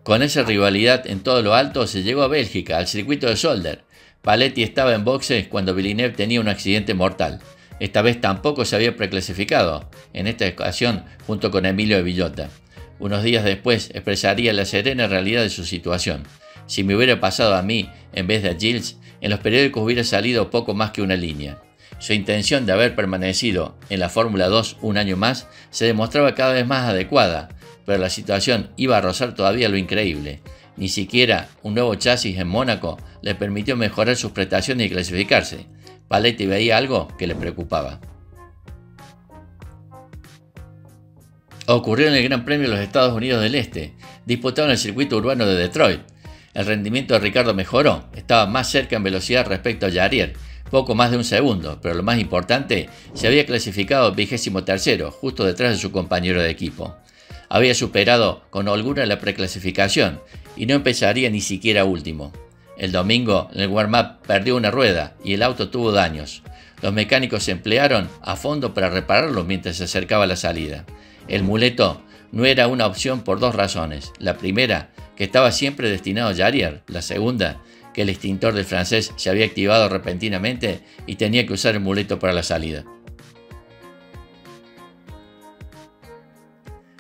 Con esa rivalidad en todo lo alto se llegó a Bélgica, al circuito de Zolder. Paletti estaba en boxes cuando Villeneuve tenía un accidente mortal. Esta vez tampoco se había preclasificado, en esta ocasión junto con Emilio de Villota. Unos días después expresaría la serena realidad de su situación. Si me hubiera pasado a mí en vez de a Gilles, en los periódicos hubiera salido poco más que una línea. Su intención de haber permanecido en la Fórmula 2 un año más se demostraba cada vez más adecuada, pero la situación iba a rozar todavía lo increíble. Ni siquiera un nuevo chasis en Mónaco le permitió mejorar sus prestaciones y clasificarse. Paletti veía algo que le preocupaba. Ocurrió en el Gran Premio de los Estados Unidos del Este, disputado en el circuito urbano de Detroit. El rendimiento de Ricciardo mejoró, estaba más cerca en velocidad respecto a Jarier, poco más de un segundo, pero lo más importante, se había clasificado 23º, justo detrás de su compañero de equipo. Había superado con holgura la preclasificación y no empezaría ni siquiera último. El domingo, en el warm-up, perdió una rueda y el auto tuvo daños. Los mecánicos se emplearon a fondo para repararlo mientras se acercaba la salida. El muleto no era una opción por dos razones. La primera, que estaba siempre destinado a Jarier. La segunda, que el extintor del francés se había activado repentinamente y tenía que usar el muleto para la salida.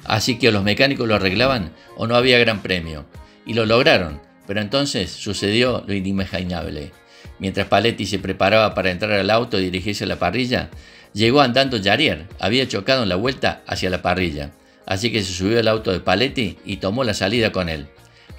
Así que o los mecánicos lo arreglaban o no había gran premio. Y lo lograron, pero entonces sucedió lo inimaginable. Mientras Paletti se preparaba para entrar al auto y dirigirse a la parrilla, llegó andando Jarier. Había chocado en la vuelta hacia la parrilla. Así que se subió al auto de Paletti y tomó la salida con él.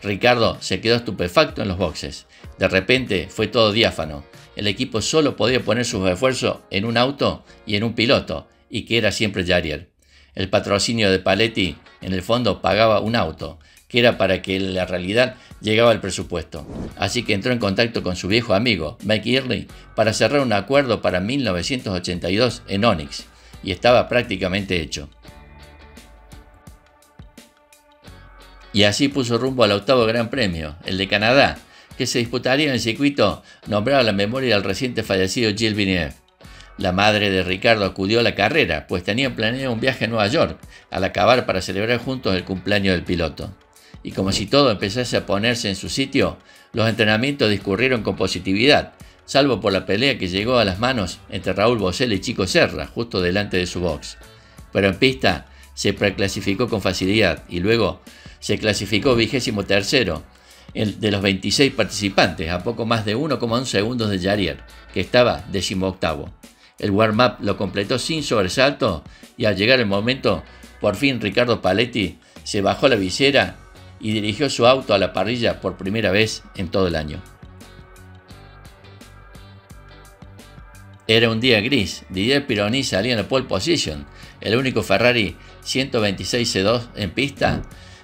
Ricciardo se quedó estupefacto en los boxes. De repente fue todo diáfano. El equipo solo podía poner sus esfuerzos en un auto y en un piloto, y que era siempre Jarier. El patrocinio de Paletti, en el fondo, pagaba un auto, que era para que la realidad llegaba al presupuesto. Así que entró en contacto con su viejo amigo, Mike Early, para cerrar un acuerdo para 1982 en Onyx, y estaba prácticamente hecho. Y así puso rumbo al octavo Gran Premio, el de Canadá, que se disputaría en el circuito nombrado a la memoria del reciente fallecido Gilles Villeneuve. La madre de Ricciardo acudió a la carrera, pues tenían planeado un viaje a Nueva York, al acabar para celebrar juntos el cumpleaños del piloto. Y como si todo empezase a ponerse en su sitio, los entrenamientos discurrieron con positividad, salvo por la pelea que llegó a las manos entre Raúl Boesel y Chico Serra, justo delante de su box. Pero en pista se preclasificó con facilidad y luego se clasificó 23º de los 26 participantes, a poco más de 1,1 segundos de Jarier, que estaba 18º. El warm-up lo completó sin sobresalto y al llegar el momento, por fin Riccardo Paletti se bajó la visera y dirigió su auto a la parrilla por primera vez en todo el año. Era un día gris. Didier Pironi salía en la pole position, el único Ferrari 126 C2 en pista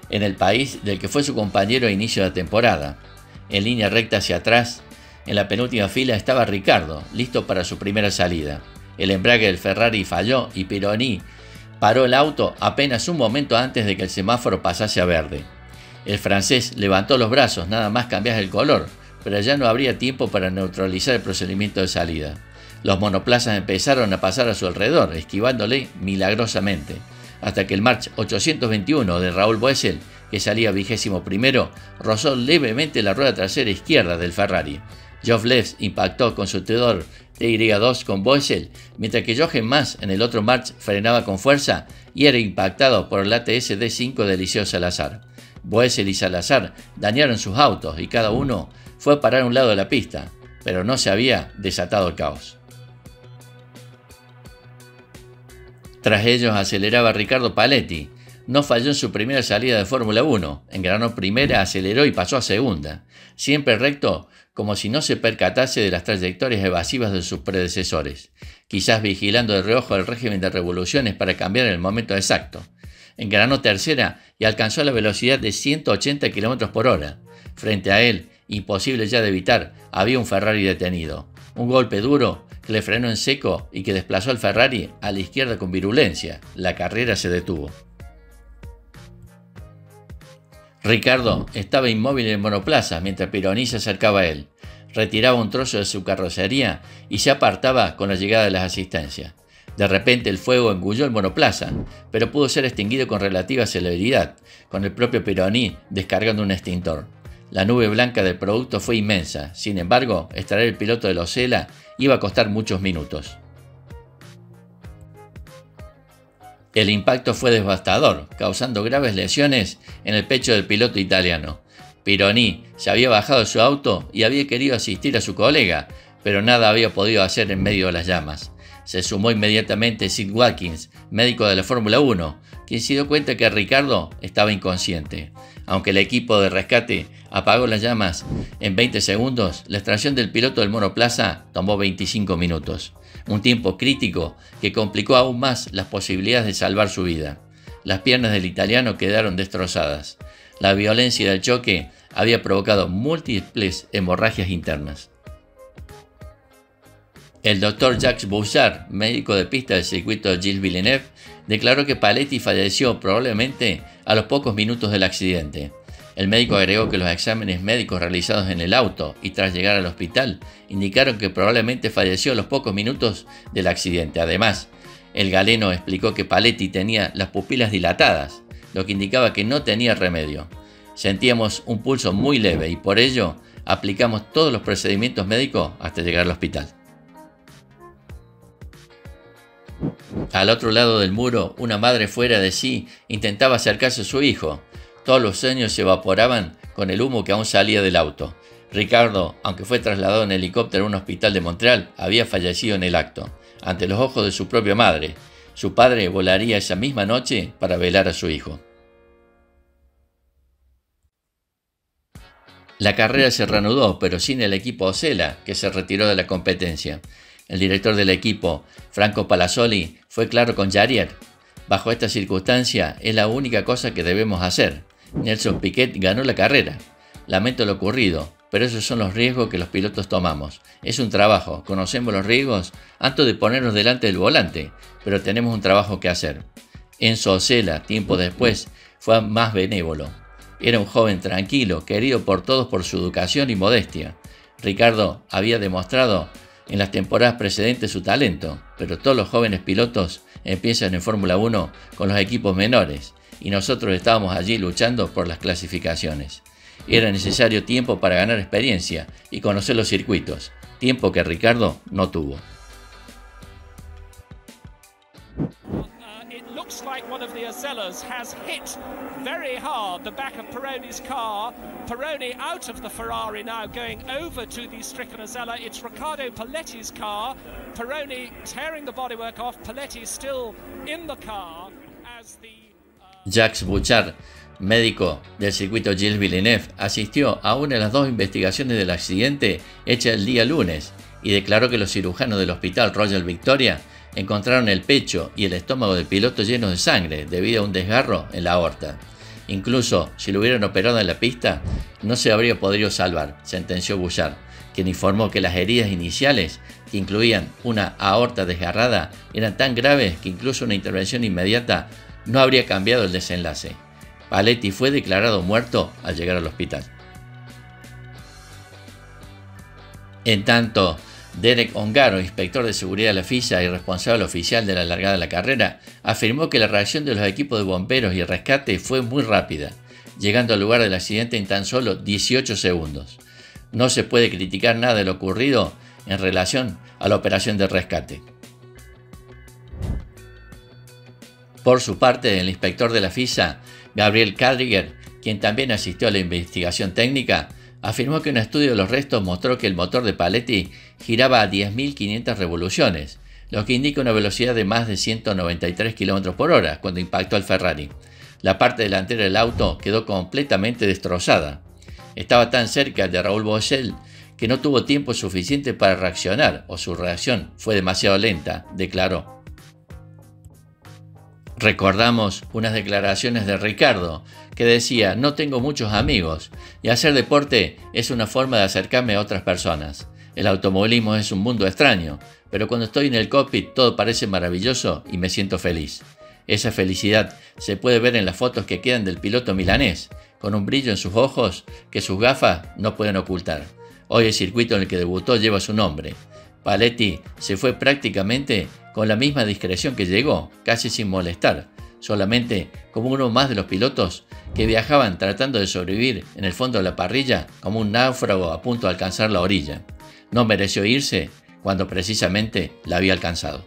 en el país del que fue su compañero a inicio de la temporada. En línea recta hacia atrás, en la penúltima fila estaba Ricciardo, listo para su primera salida. El embrague del Ferrari falló y Pironi paró el auto apenas un momento antes de que el semáforo pasase a verde. El francés levantó los brazos nada más cambiar el color, pero ya no habría tiempo para neutralizar el procedimiento de salida. Los monoplazas empezaron a pasar a su alrededor, esquivándole milagrosamente, hasta que el March 821 de Raúl Boesel, que salía 21º, rozó levemente la rueda trasera izquierda del Ferrari. Geoff Lewes impactó con su Tudor TY2 con Boesel, mientras que Jochen Mass en el otro March frenaba con fuerza y era impactado por el ATS D5 de Eliseo Salazar. Boesel y Salazar dañaron sus autos y cada uno fue a parar a un lado de la pista, pero no se había desatado el caos. Tras ellos aceleraba Riccardo Paletti. No falló en su primera salida de Fórmula 1, engranó primera, aceleró y pasó a segunda, siempre recto, como si no se percatase de las trayectorias evasivas de sus predecesores, quizás vigilando de reojo el régimen de revoluciones para cambiar el momento exacto. Engranó tercera y alcanzó la velocidad de 180 km por hora. Frente a él, imposible ya de evitar, había un Ferrari detenido. Un golpe duro que le frenó en seco y que desplazó al Ferrari a la izquierda con virulencia. La carrera se detuvo. Ricciardo estaba inmóvil en monoplaza mientras Pironi se acercaba a él. Retiraba un trozo de su carrocería y se apartaba con la llegada de las asistencias. De repente el fuego engulló el monoplaza, pero pudo ser extinguido con relativa celeridad, con el propio Pironi descargando un extintor. La nube blanca del producto fue inmensa, sin embargo, extraer el piloto del Osella iba a costar muchos minutos. El impacto fue devastador, causando graves lesiones en el pecho del piloto italiano. Pironi se había bajado de su auto y había querido asistir a su colega, pero nada había podido hacer en medio de las llamas. Se sumó inmediatamente Sid Watkins, médico de la Fórmula 1, quien se dio cuenta que Ricciardo estaba inconsciente. Aunque el equipo de rescate apagó las llamas en 20 segundos, la extracción del piloto del monoplaza tomó 25 minutos. Un tiempo crítico que complicó aún más las posibilidades de salvar su vida. Las piernas del italiano quedaron destrozadas. La violencia del choque había provocado múltiples hemorragias internas. El doctor Jacques Bouchard, médico de pista del circuito Gilles Villeneuve, declaró que Paletti falleció probablemente a los pocos minutos del accidente. El médico agregó que los exámenes médicos realizados en el auto y tras llegar al hospital indicaron que probablemente falleció a los pocos minutos del accidente. Además, el galeno explicó que Paletti tenía las pupilas dilatadas, lo que indicaba que no tenía remedio. Sentíamos un pulso muy leve y por ello aplicamos todos los procedimientos médicos hasta llegar al hospital. Al otro lado del muro, una madre fuera de sí intentaba acercarse a su hijo. Todos los sueños se evaporaban con el humo que aún salía del auto. Ricciardo, aunque fue trasladado en helicóptero a un hospital de Montreal, había fallecido en el acto, ante los ojos de su propia madre. Su padre volaría esa misma noche para velar a su hijo. La carrera se reanudó, pero sin el equipo Osella, que se retiró de la competencia. El director del equipo, Franco Palazzoli, fue claro con Jarier. Bajo esta circunstancia es la única cosa que debemos hacer. Nelson Piquet ganó la carrera. Lamento lo ocurrido, pero esos son los riesgos que los pilotos tomamos. Es un trabajo, conocemos los riesgos antes de ponernos delante del volante, pero tenemos un trabajo que hacer. Enzo Osella, tiempo después, fue más benévolo. Era un joven tranquilo, querido por todos por su educación y modestia. Ricciardo había demostrado en las temporadas precedentes su talento, pero todos los jóvenes pilotos empiezan en Fórmula 1 con los equipos menores y nosotros estábamos allí luchando por las clasificaciones. Era necesario tiempo para ganar experiencia y conocer los circuitos, tiempo que Ricciardo no tuvo. Looks like one of the Osellas has hit very hard the back of Pironi's car. Pironi out of the Ferrari now, going over to the stricken Osella. It's Riccardo Paletti's car. Pironi tearing the bodywork off. Paletti still in the car as the Jacques Bouchard, médico del circuito Gilles Villeneuve, asistió a una de las dos investigaciones del accidente hecha el día lunes y declaró que los cirujanos del hospital Royal Victoria encontraron el pecho y el estómago del piloto llenos de sangre debido a un desgarro en la aorta. Incluso si lo hubieran operado en la pista, no se habría podido salvar, sentenció Bouchard, quien informó que las heridas iniciales, que incluían una aorta desgarrada, eran tan graves que incluso una intervención inmediata no habría cambiado el desenlace. Paletti fue declarado muerto al llegar al hospital. En tanto, Derek Ongaro, inspector de seguridad de la FIA y responsable oficial de la largada de la carrera, afirmó que la reacción de los equipos de bomberos y rescate fue muy rápida, llegando al lugar del accidente en tan solo 18 segundos. No se puede criticar nada de lo ocurrido en relación a la operación de rescate. Por su parte, el inspector de la FIA, Gabriel Kadriger, quien también asistió a la investigación técnica, afirmó que un estudio de los restos mostró que el motor de Paletti giraba a 10.500 revoluciones, lo que indica una velocidad de más de 193 km por hora cuando impactó al Ferrari. La parte delantera del auto quedó completamente destrozada. Estaba tan cerca de Raúl Boesel que no tuvo tiempo suficiente para reaccionar o su reacción fue demasiado lenta, declaró. Recordamos unas declaraciones de Ricciardo que decía: no tengo muchos amigos y hacer deporte es una forma de acercarme a otras personas. El automovilismo es un mundo extraño, pero cuando estoy en el cockpit todo parece maravilloso y me siento feliz. Esa felicidad se puede ver en las fotos que quedan del piloto milanés, con un brillo en sus ojos que sus gafas no pueden ocultar. Hoy el circuito en el que debutó lleva su nombre. Paletti se fue prácticamente con la misma discreción que llegó, casi sin molestar, solamente como uno más de los pilotos que viajaban tratando de sobrevivir en el fondo de la parrilla como un náufrago a punto de alcanzar la orilla. No mereció irse cuando precisamente la había alcanzado.